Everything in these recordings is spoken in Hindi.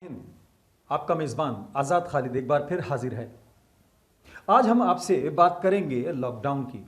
हिंद, आपका मेज़बान आज़ाद खालिद एक बार फिर हाजिर है। आज हम आपसे बात करेंगे लॉकडाउन की।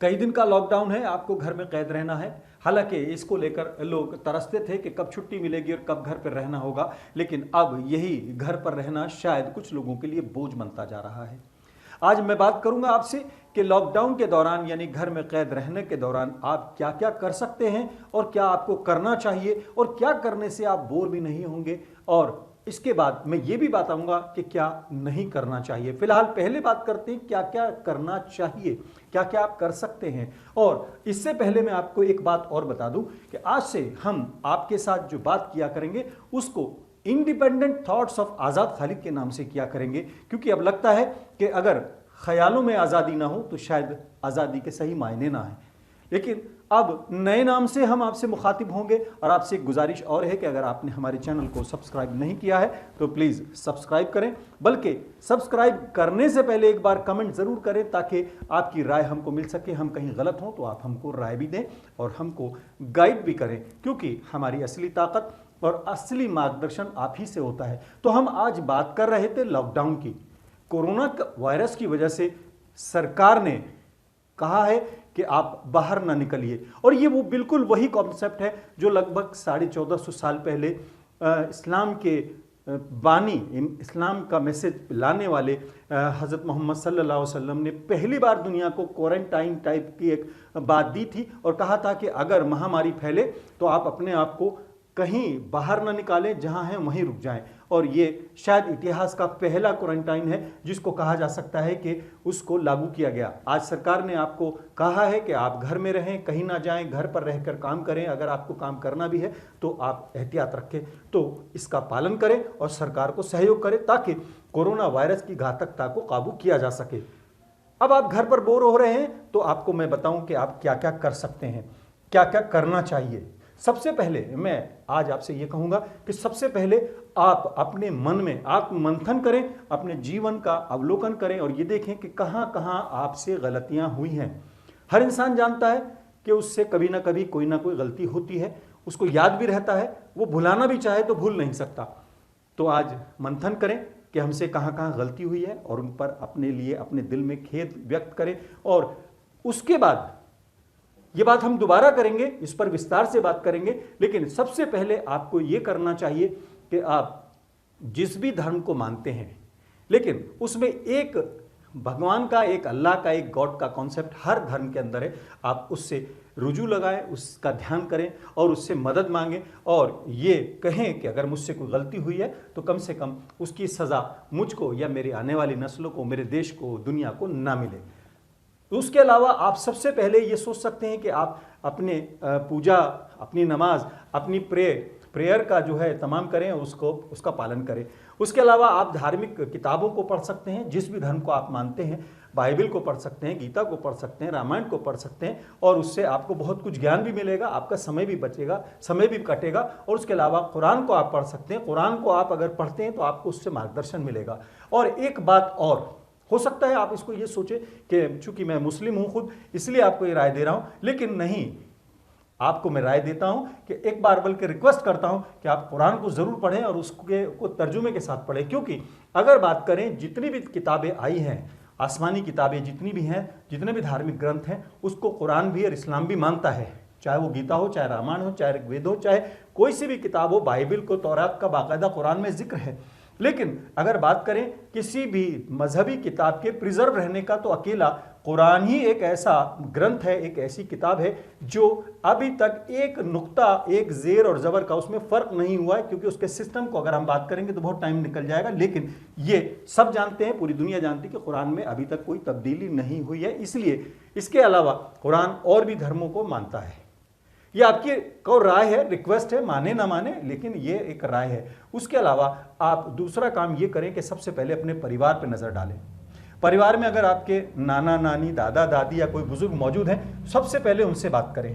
कई दिन का लॉकडाउन है, आपको घर में कैद रहना है। हालांकि इसको लेकर लोग तरसते थे कि कब छुट्टी मिलेगी और कब घर पर रहना होगा, लेकिन अब यही घर पर रहना शायद कुछ लोगों के लिए बोझ बनता जा रहा है। आज मैं बात करूंगा आपसे कि लॉकडाउन के दौरान यानी घर में कैद रहने के दौरान आप क्या क्या कर सकते हैं और क्या आपको करना चाहिए और क्या करने से आप बोर भी नहीं होंगे, और इसके बाद मैं ये भी बताऊंगा कि क्या नहीं करना चाहिए। फिलहाल पहले बात करते हैं क्या क्या करना चाहिए, क्या क्या आप कर सकते हैं। और इससे पहले मैं आपको एक बात और बता दूं कि आज से हम आपके साथ जो बात किया करेंगे उसको इंडिपेंडेंट थॉट्स ऑफ आज़ाद खालिद के नाम से किया करेंगे, क्योंकि अब लगता है कि अगर ख्यालों में आज़ादी ना हो तो शायद आज़ादी के सही मायने ना है। लेकिन अब नए नाम से हम आपसे मुखातिब होंगे और आपसे एक गुजारिश और है कि अगर आपने हमारे चैनल को सब्सक्राइब नहीं किया है तो प्लीज़ सब्सक्राइब करें, बल्कि सब्सक्राइब करने से पहले एक बार कमेंट ज़रूर करें ताकि आपकी राय हमको मिल सके। हम कहीं गलत हों तो आप हमको राय भी दें और हमको गाइड भी करें, क्योंकि हमारी असली ताकत और असली मार्गदर्शन आप ही से होता है। तो हम आज बात कर रहे थे लॉकडाउन की। कोरोना वायरस की वजह से सरकार ने कहा है कि आप बाहर ना निकलिए, और ये वो बिल्कुल वही कॉन्सेप्ट है जो लगभग 1450 साल पहले इस्लाम के बानी, इस्लाम का मैसेज लाने वाले हज़रत मोहम्मद सल्लल्लाहु अलैहि वसल्लम ने पहली बार दुनिया को क्वारंटाइन टाइप की एक बात दी थी और कहा था कि अगर महामारी फैले तो आप अपने आप को कहीं बाहर ना निकालें, जहां हैं वहीं रुक जाएं। और ये शायद इतिहास का पहला क्वारंटाइन है जिसको कहा जा सकता है कि उसको लागू किया गया। आज सरकार ने आपको कहा है कि आप घर में रहें, कहीं ना जाएं, घर पर रहकर काम करें। अगर आपको काम करना भी है तो आप एहतियात रखें, तो इसका पालन करें और सरकार को सहयोग करें ताकि कोरोना वायरस की घातकता को काबू किया जा सके। अब आप घर पर बोर हो रहे हैं तो आपको मैं बताऊं कि आप क्या क्या कर सकते हैं, क्या क्या करना चाहिए। सबसे पहले मैं आज आपसे ये कहूंगा कि सबसे पहले आप अपने मन में आत्ममंथन करें, अपने जीवन का अवलोकन करें और ये देखें कि कहां कहां आपसे गलतियां हुई हैं। हर इंसान जानता है कि उससे कभी ना कभी कोई ना कोई गलती होती है, उसको याद भी रहता है, वो भुलाना भी चाहे तो भूल नहीं सकता। तो आज मंथन करें कि हमसे कहां कहां गलती हुई है और उन पर अपने लिए अपने दिल में खेद व्यक्त करें। और उसके बाद ये बात हम दोबारा करेंगे, इस पर विस्तार से बात करेंगे, लेकिन सबसे पहले आपको ये करना चाहिए कि आप जिस भी धर्म को मानते हैं, लेकिन उसमें एक भगवान का, एक अल्लाह का, एक गॉड का कॉन्सेप्ट हर धर्म के अंदर है। आप उससे रुजू लगाएं, उसका ध्यान करें और उससे मदद मांगें और ये कहें कि अगर मुझसे कोई गलती हुई है तो कम से कम उसकी सज़ा मुझको या मेरी आने वाली नस्लों को, मेरे देश को, दुनिया को ना मिले। उसके अलावा आप सबसे पहले ये सोच सकते हैं कि आप अपने पूजा, अपनी नमाज, अपनी प्रेयर का जो है तमाम करें, उसका पालन करें। उसके अलावा आप धार्मिक किताबों को पढ़ सकते हैं, जिस भी धर्म को आप मानते हैं। बाइबल को पढ़ सकते हैं, गीता को पढ़ सकते हैं, रामायण को पढ़ सकते हैं और उससे आपको बहुत कुछ ज्ञान भी मिलेगा, आपका समय भी बचेगा, समय भी कटेगा। और उसके अलावा कुरान को आप पढ़ सकते हैं। कुरान को आप अगर पढ़ते हैं तो आपको उससे मार्गदर्शन मिलेगा। और एक बात और हो सकता है आप इसको ये सोचे कि चूंकि मैं मुस्लिम हूं खुद, इसलिए आपको ये राय दे रहा हूं, लेकिन नहीं, आपको मैं राय देता हूं कि एक बार बल्कि रिक्वेस्ट करता हूं कि आप कुरान को जरूर पढ़ें और उसको तर्जुमे के साथ पढ़ें। क्योंकि अगर बात करें जितनी भी किताबें आई हैं, आसमानी किताबें जितनी भी हैं, जितने भी धार्मिक ग्रंथ हैं, उसको कुरान भी और इस्लाम भी मानता है। चाहे वो गीता हो, चाहे रामायण हो, चाहे ऋग्वेद हो, चाहे कोई सी भी किताब हो, बाइबल को, तौरात का बाकायदा कुरान में जिक्र है। लेकिन अगर बात करें किसी भी मजहबी किताब के प्रिजर्व रहने का, तो अकेला कुरान ही एक ऐसा ग्रंथ है, एक ऐसी किताब है जो अभी तक एक नुक्ता, एक जेर और जबर का उसमें फर्क नहीं हुआ है। क्योंकि उसके सिस्टम को अगर हम बात करेंगे तो बहुत टाइम निकल जाएगा, लेकिन ये सब जानते हैं, पूरी दुनिया जानती है कि कुरान में अभी तक कोई तब्दीली नहीं हुई है। इसलिए इसके अलावा कुरान और भी धर्मों को मानता है। ये आपकी को राय है, रिक्वेस्ट है, माने ना माने, लेकिन ये एक राय है। उसके अलावा आप दूसरा काम ये करें कि सबसे पहले अपने परिवार पर नजर डालें। परिवार में अगर आपके नाना नानी, दादा दादी या कोई बुजुर्ग मौजूद हैं, सबसे पहले उनसे बात करें,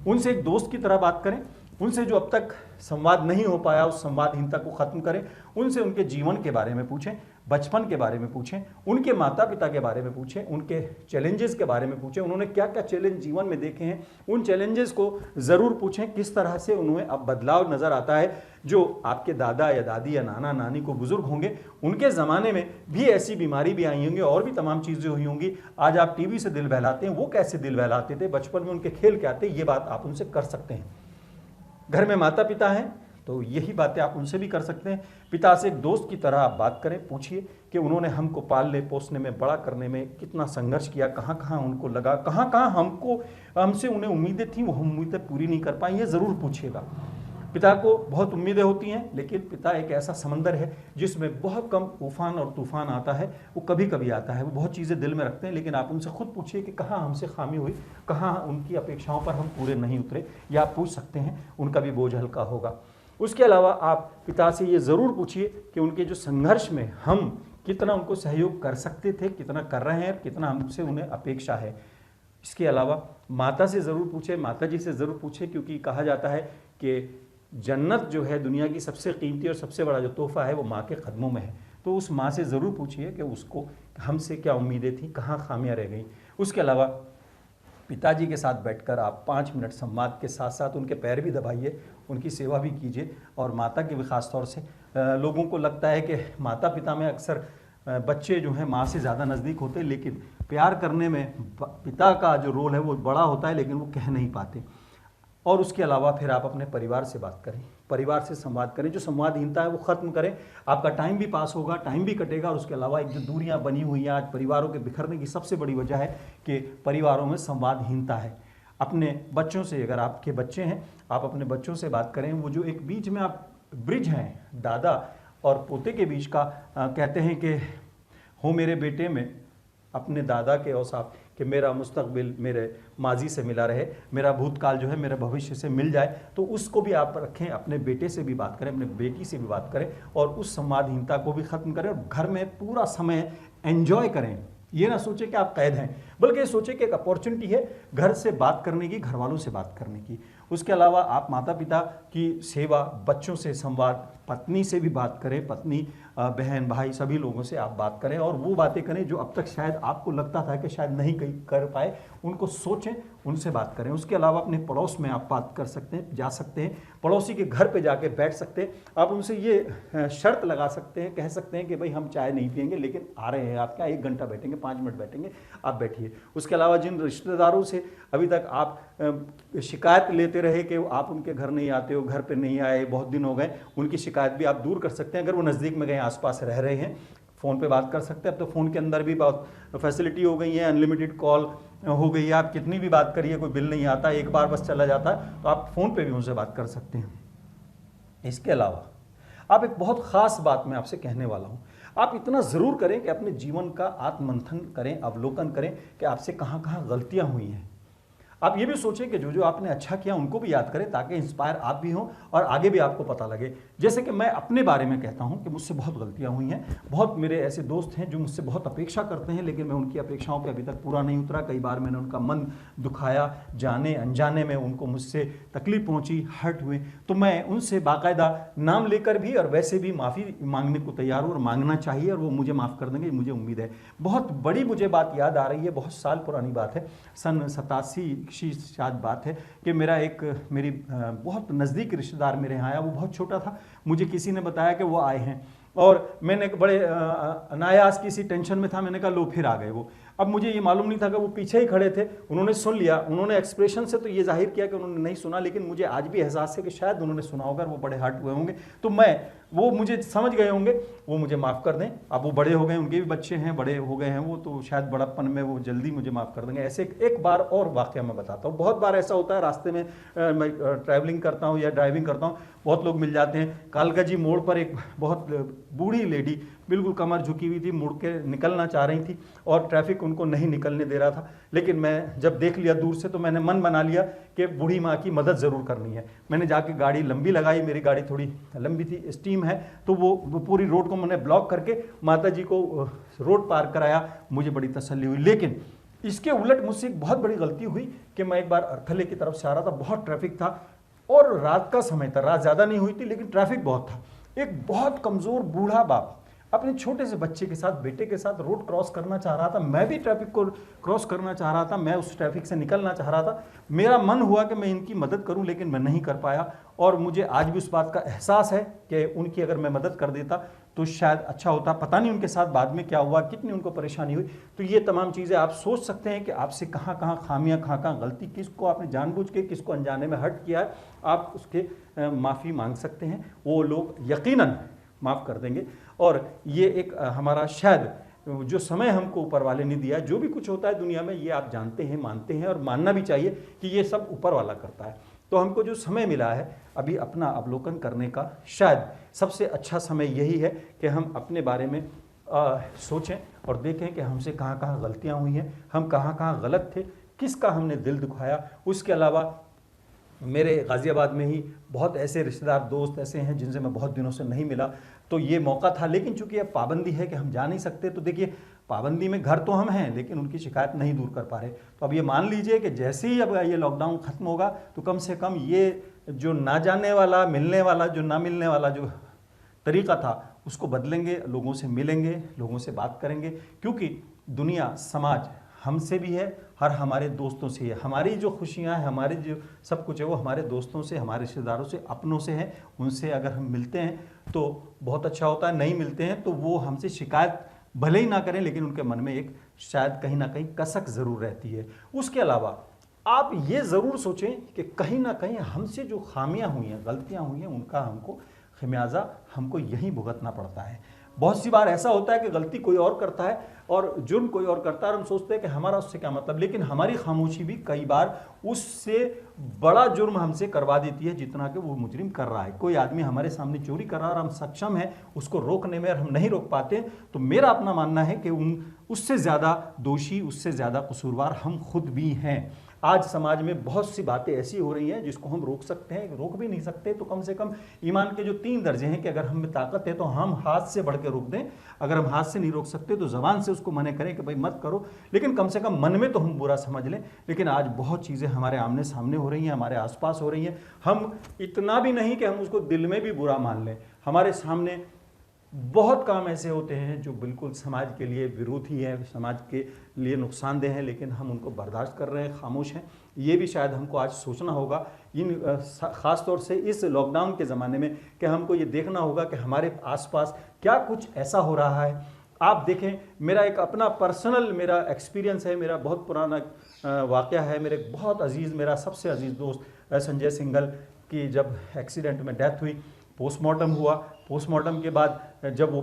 उनसे एक दोस्त की तरह बात करें। उनसे जो अब तक संवाद नहीं हो पाया, उस संवादहीनता को खत्म करें। उनसे उनके जीवन के बारे में पूछें। बचपन के बारे में पूछें, उनके माता पिता के बारे में पूछें, उनके चैलेंजेस के बारे में पूछें, उन्होंने क्या क्या चैलेंज जीवन में देखे हैं, उन चैलेंजेस को ज़रूर पूछें। किस तरह से उन्हें अब बदलाव नज़र आता है। जो आपके दादा या दादी या नाना नानी को बुजुर्ग होंगे, उनके ज़माने में भी ऐसी बीमारी भी आई होंगी और भी तमाम चीज़ें हुई होंगी। आज आप टीवी से दिल बहलाते हैं, वो कैसे दिल बहलाते थे, बचपन में उनके खेल क्या थे, ये बात आप उनसे कर सकते हैं। घर में माता पिता हैं तो यही बातें आप उनसे भी कर सकते हैं। पिता से एक दोस्त की तरह आप बात करें, पूछिए कि उन्होंने हमको पालने पोसने में, बड़ा करने में कितना संघर्ष किया, कहाँ कहाँ उनको लगा, कहाँ कहाँ हमसे उन्हें उम्मीदें थी, वो हम उम्मीदें पूरी नहीं कर पाए, ये ज़रूर पूछिएगा। पिता को बहुत उम्मीदें होती हैं, लेकिन पिता एक ऐसा समंदर है जिसमें बहुत कम उफान और तूफान आता है, वो कभी कभी आता है। वो बहुत चीज़ें दिल में रखते हैं, लेकिन आप उनसे खुद पूछिए कि कहाँ हमसे खामी हुई, कहाँ उनकी अपेक्षाओं पर हम पूरे नहीं उतरे, या आप पूछ सकते हैं, उनका भी बोझ हल्का होगा। उसके अलावा आप पिता से ये ज़रूर पूछिए कि उनके जो संघर्ष में हम कितना उनको सहयोग कर सकते थे, कितना कर रहे हैं, कितना हमसे उन्हें अपेक्षा है। इसके अलावा माता से ज़रूर पूछें, माता जी से ज़रूर पूछें, क्योंकि कहा जाता है कि जन्नत जो है दुनिया की सबसे कीमती और सबसे बड़ा जो तोहफ़ा है वो माँ के कदमों में है। तो उस माँ से ज़रूर पूछिए कि उसको हमसे क्या उम्मीदें थी, कहाँ खामियाँ रह गई। उसके अलावा पिताजी के साथ बैठकर आप 5 मिनट संवाद के साथ साथ उनके पैर भी दबाइए, उनकी सेवा भी कीजिए। और माता के भी ख़ास तौर से लोगों को लगता है कि माता पिता में अक्सर बच्चे जो हैं माँ से ज़्यादा नज़दीक होते हैं, लेकिन प्यार करने में पिता का जो रोल है वो बड़ा होता है, लेकिन वो कह नहीं पाते। और उसके अलावा फिर आप अपने परिवार से बात करें, परिवार से संवाद करें, जो संवादहीनता है वो ख़त्म करें। आपका टाइम भी पास होगा, टाइम भी कटेगा। और उसके अलावा एक जो दूरियां बनी हुई हैं आज परिवारों के बिखरने की सबसे बड़ी वजह है कि परिवारों में संवादहीनता है। अपने बच्चों से, अगर आपके बच्चे हैं, आप अपने बच्चों से बात करें। वो जो एक बीच में आप ब्रिज हैं दादा और पोते के बीच का, कहते हैं कि हो मेरे बेटे में अपने दादा के औसाफ कि मेरा मुस्तकबिल मेरे माजी से मिला रहे, मेरा भूतकाल जो है मेरे भविष्य से मिल जाए। तो उसको भी आप रखें, अपने बेटे से भी बात करें, अपने बेटी से भी बात करें, और उस संवादहीनता को भी ख़त्म करें। और घर में पूरा समय एंजॉय करें। ये ना सोचें कि आप कैद हैं, बल्कि ये सोचें कि एक अपॉर्चुनिटी है घर से बात करने की, घर वालों से बात करने की। उसके अलावा आप माता पिता की सेवा, बच्चों से संवाद, पत्नी से भी बात करें, पत्नी, बहन, भाई, सभी लोगों से आप बात करें। और वो बातें करें जो अब तक शायद आपको लगता था कि शायद नहीं कर पाए, उनको सोचें, उनसे बात करें। उसके अलावा अपने पड़ोस में आप बात कर सकते हैं, जा सकते हैं, पड़ोसी के घर पे जाके बैठ सकते हैं। आप उनसे ये शर्त लगा सकते हैं, कह सकते हैं कि भाई हम चाय नहीं पियेंगे, लेकिन आ रहे हैं आप, क्या 1 घंटा बैठेंगे, 5 मिनट बैठेंगे, आप बैठिए। उसके अलावा जिन रिश्तेदारों से अभी तक आप शिकायत लेते रहे कि आप उनके घर नहीं आते हो, घर पे नहीं आए, बहुत दिन हो गए, उनकी शिकायत भी आप दूर कर सकते हैं। अगर वो नज़दीक में कहीं आसपास रह रहे हैं, फ़ोन पे बात कर सकते हैं। अब तो फ़ोन के अंदर भी बहुत फैसिलिटी हो गई है, अनलिमिटेड कॉल हो गई है, आप कितनी भी बात करिए, कोई बिल नहीं आता, एक बार बस चला जाता है, तो आप फ़ोन पे भी उनसे बात कर सकते हैं। इसके अलावा आप एक बहुत ख़ास बात मैं आपसे कहने वाला हूँ, आप इतना ज़रूर करें कि अपने जीवन का आत्ममंथन करें, अवलोकन करें कि आपसे कहाँ कहाँ गलतियाँ हुई हैं। आप ये भी सोचें कि जो जो आपने अच्छा किया उनको भी याद करें, ताकि इंस्पायर आप भी हों और आगे भी आपको पता लगे। जैसे कि मैं अपने बारे में कहता हूं कि मुझसे बहुत गलतियां हुई हैं। बहुत मेरे ऐसे दोस्त हैं जो मुझसे बहुत अपेक्षा करते हैं, लेकिन मैं उनकी अपेक्षाओं पे अभी तक पूरा नहीं उतरा। कई बार मैंने उनका मन दुखाया, जाने अनजाने में उनको मुझसे तकलीफ पहुंची, हर्ट हुए। तो मैं उनसे बाकायदा नाम लेकर भी और वैसे भी माफ़ी मांगने को तैयार हूँ, और मांगना चाहिए, और वो मुझे माफ़ कर देंगे, मुझे उम्मीद है। बहुत बड़ी मुझे बात याद आ रही है, बहुत साल पुरानी बात है, सन 87 शायद बात है, कि मेरी बहुत नज़दीक रिश्तेदार मेरे यहाँ आया। वो बहुत छोटा था, मुझे किसी ने बताया कि वो आए हैं, और मैंने बड़े अनायास किसी टेंशन में था, मैंने कहा लो फिर आ गए वो। अब मुझे ये मालूम नहीं था कि वो पीछे ही खड़े थे। उन्होंने सुन लिया, उन्होंने एक्सप्रेशन से तो ये जाहिर किया कि उन्होंने नहीं सुना, लेकिन मुझे आज भी एहसास है कि शायद उन्होंने सुना होगा, वो बड़े हर्ट हुए होंगे। तो वो मुझे समझ गए होंगे, वो मुझे माफ़ कर दें। अब वो बड़े हो गए, उनके भी बच्चे हैं, बड़े हो गए हैं वो, तो शायद बड़प्पन में वो जल्दी मुझे माफ़ कर देंगे। ऐसे एक बार और वाक़या मैं बताता हूँ। बहुत बार ऐसा होता है, रास्ते में मैं ट्रैवलिंग करता हूँ या ड्राइविंग करता हूँ, बहुत लोग मिल जाते हैं। कालकाजी मोड़ पर एक बहुत बूढ़ी लेडी, बिल्कुल कमर झुकी हुई थी, मुड़ के निकलना चाह रही थी, और ट्रैफिक उनको नहीं निकलने दे रहा था। लेकिन मैं जब देख लिया दूर से, तो मैंने मन बना लिया कि बूढ़ी माँ की मदद ज़रूर करनी है। मैंने जाके गाड़ी लंबी लगाई, मेरी गाड़ी थोड़ी लंबी थी, स्टीम है, तो वो पूरी रोड को मैंने ब्लॉक करके माता जी को रोड पार कराया। मुझे बड़ी तसल्ली हुई। लेकिन इसके उलट मुझसे एक बहुत बड़ी गलती हुई कि मैं एक बार अरथले की तरफ से आ रहा था, बहुत ट्रैफिक था, और रात का समय था, रात ज़्यादा नहीं हुई थी, लेकिन ट्रैफिक बहुत था। एक बहुत कमज़ोर बूढ़ा बाप अपने छोटे से बच्चे के साथ, बेटे के साथ रोड क्रॉस करना चाह रहा था। मैं भी ट्रैफिक को क्रॉस करना चाह रहा था, मैं उस ट्रैफिक से निकलना चाह रहा था। मेरा मन हुआ कि मैं इनकी मदद करूं, लेकिन मैं नहीं कर पाया। और मुझे आज भी उस बात का एहसास है कि उनकी अगर मैं मदद कर देता तो शायद अच्छा होता। पता नहीं उनके साथ बाद में क्या हुआ, कितनी उनको परेशानी हुई। तो ये तमाम चीज़ें आप सोच सकते हैं कि आपसे कहाँ कहाँ खामियां, कहाँ कहाँ गलती, किसको आपने जानबूझ के, किसको अनजाने में हर्ट किया है, आप उसके माफ़ी मांग सकते हैं। वो लोग यकीनन माफ़ कर देंगे। और ये एक हमारा शायद जो समय हमको ऊपर वाले ने दिया, जो भी कुछ होता है दुनिया में, ये आप जानते हैं, मानते हैं, और मानना भी चाहिए कि ये सब ऊपर वाला करता है। तो हमको जो समय मिला है अभी अपना अवलोकन करने का, शायद सबसे अच्छा समय यही है कि हम अपने बारे में सोचें और देखें कि हमसे कहाँ कहाँ गलतियाँ हुई हैं, हम कहाँ कहाँ गलत थे, किसका हमने दिल दुखाया। उसके अलावा मेरे गाज़ियाबाद में ही बहुत ऐसे रिश्तेदार, दोस्त ऐसे हैं जिनसे मैं बहुत दिनों से नहीं मिला। तो ये मौका था, लेकिन चूंकि अब पाबंदी है कि हम जा नहीं सकते, तो देखिए पाबंदी में घर तो हम हैं लेकिन उनकी शिकायत नहीं दूर कर पा रहे। तो अब ये मान लीजिए कि जैसे ही अब ये लॉकडाउन खत्म होगा तो कम से कम ये जो ना जाने वाला, मिलने वाला, जो ना मिलने वाला जो तरीका था उसको बदलेंगे, लोगों से मिलेंगे, लोगों से बात करेंगे। क्योंकि दुनिया, समाज हमसे भी है और हमारे दोस्तों से है। हमारी जो खुशियाँ हैं, हमारी जो सब कुछ है, वो हमारे दोस्तों से, हमारे रिश्तेदारों से, अपनों से है। उनसे अगर हम मिलते हैं तो बहुत अच्छा होता है, नहीं मिलते हैं तो वो हमसे शिकायत भले ही ना करें, लेकिन उनके मन में एक शायद कहीं ना कहीं कसक ज़रूर रहती है। उसके अलावा आप ये ज़रूर सोचें कि कहीं ना कहीं हमसे जो खामियां हुई हैं, गलतियां हुई हैं, उनका हमको खमियाजा हमको यहीं भुगतना पड़ता है। बहुत सी बार ऐसा होता है कि गलती कोई और करता है और जुर्म कोई और करता है, और हम सोचते हैं कि हमारा उससे क्या मतलब, लेकिन हमारी खामोशी भी कई बार उससे बड़ा जुर्म हमसे करवा देती है जितना कि वो मुजरिम कर रहा है। कोई आदमी हमारे सामने चोरी कर रहा है और हम सक्षम हैं उसको रोकने में और हम नहीं रोक पाते, तो मेरा अपना मानना है कि उससे ज़्यादा दोषी, उससे ज़्यादा कसूरवार हम खुद भी हैं। आज समाज में बहुत सी बातें ऐसी हो रही हैं जिसको हम रोक सकते हैं, रोक भी नहीं सकते तो कम से कम ईमान के जो 3 दर्जे हैं कि अगर हम में ताकत है तो हम हाथ से बढ़ के रोक दें, अगर हम हाथ से नहीं रोक सकते तो ज़बान से उसको मना करें कि भाई मत करो, लेकिन कम से कम मन में तो हम बुरा समझ लें। लेकिन आज बहुत चीज़ें हमारे आमने सामने हो रही हैं, हमारे आसपास हो रही हैं, हम इतना भी नहीं कि हम उसको दिल में भी बुरा मान लें। हमारे सामने बहुत काम ऐसे होते हैं जो बिल्कुल समाज के लिए विरोधी हैं, समाज के लिए नुकसानदेह हैं, लेकिन हम उनको बर्दाश्त कर रहे हैं, खामोश हैं। ये भी शायद हमको आज सोचना होगा, इन ख़ास तौर से इस लॉकडाउन के ज़माने में, कि हमको ये देखना होगा कि हमारे आसपास क्या कुछ ऐसा हो रहा है। आप देखें, मेरा एक अपना पर्सनल मेरा एक्सपीरियंस है, मेरा बहुत पुराना वाक़या है। मेरे बहुत अजीज़, मेरा सबसे अजीज़ दोस्त संजय सिंघल की जब एक्सीडेंट में डेथ हुई, पोस्टमार्टम हुआ, पोस्टमार्टम के बाद जब वो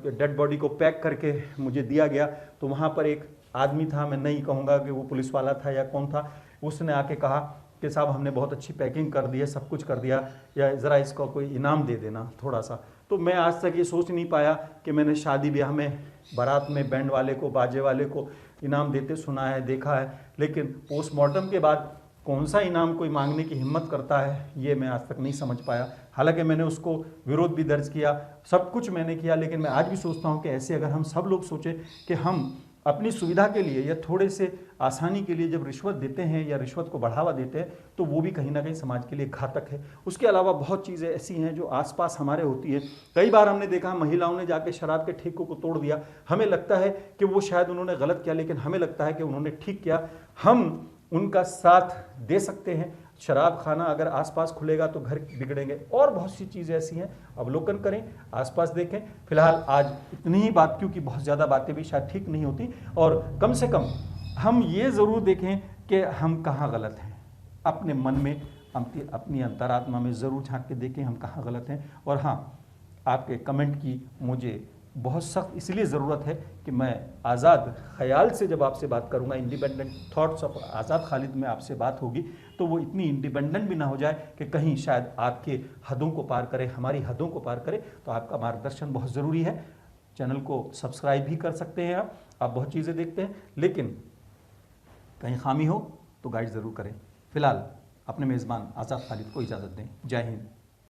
डेड बॉडी को पैक करके मुझे दिया गया तो वहाँ पर एक आदमी था, मैं नहीं कहूँगा कि वो पुलिस वाला था या कौन था, उसने आके कहा कि साहब हमने बहुत अच्छी पैकिंग कर दी है, सब कुछ कर दिया, या ज़रा इसका कोई इनाम दे देना थोड़ा सा। तो मैं आज तक ये सोच नहीं पाया कि मैंने शादी ब्याह में, बारात में बैंड वाले को, बाजे वाले को इनाम देते सुना है, देखा है, लेकिन पोस्टमार्टम के बाद कौन सा इनाम कोई मांगने की हिम्मत करता है, ये मैं आज तक नहीं समझ पाया। हालांकि मैंने उसको विरोध भी दर्ज किया, सब कुछ मैंने किया, लेकिन मैं आज भी सोचता हूँ कि ऐसे अगर हम सब लोग सोचें कि हम अपनी सुविधा के लिए या थोड़े से आसानी के लिए जब रिश्वत देते हैं या रिश्वत को बढ़ावा देते हैं तो वो भी कहीं ना कहीं समाज के लिए घातक है। उसके अलावा बहुत चीज़ें ऐसी हैं जो आसपास हमारे होती है। कई बार हमने देखा महिलाओं ने जाके शराब के ठेकों को तोड़ दिया। हमें लगता है कि वो शायद उन्होंने गलत किया, लेकिन हमें लगता है कि उन्होंने ठीक किया। हम उनका साथ दे सकते हैं। शराब खाना अगर आसपास खुलेगा तो घर बिगड़ेंगे, और बहुत सी चीज़ें ऐसी हैं। अवलोकन करें, आसपास देखें। फिलहाल आज इतनी ही बात, क्योंकि बहुत ज़्यादा बातें भी शायद ठीक नहीं होती, और कम से कम हम ये ज़रूर देखें कि हम कहाँ गलत हैं। अपने मन में, अपनी अंतरात्मा में ज़रूर झांक के देखें हम कहाँ गलत हैं। और हाँ, आपके कमेंट की मुझे बहुत सख्त इसलिए ज़रूरत है कि मैं आज़ाद ख्याल से जब आपसे बात करूंगा, इंडिपेंडेंट थॉट्स ऑफ आज़ाद खालिद में आपसे बात होगी, तो वो इतनी इंडिपेंडेंट भी ना हो जाए कि कहीं शायद आपके हदों को पार करे, हमारी हदों को पार करे। तो आपका मार्गदर्शन बहुत ज़रूरी है। चैनल को सब्सक्राइब भी कर सकते हैं आप बहुत चीज़ें देखते हैं, लेकिन कहीं खामी हो तो गाइड ज़रूर करें। फ़िलहाल अपने मेज़बान आज़ाद खालिद को इजाज़त दें। जय हिंद।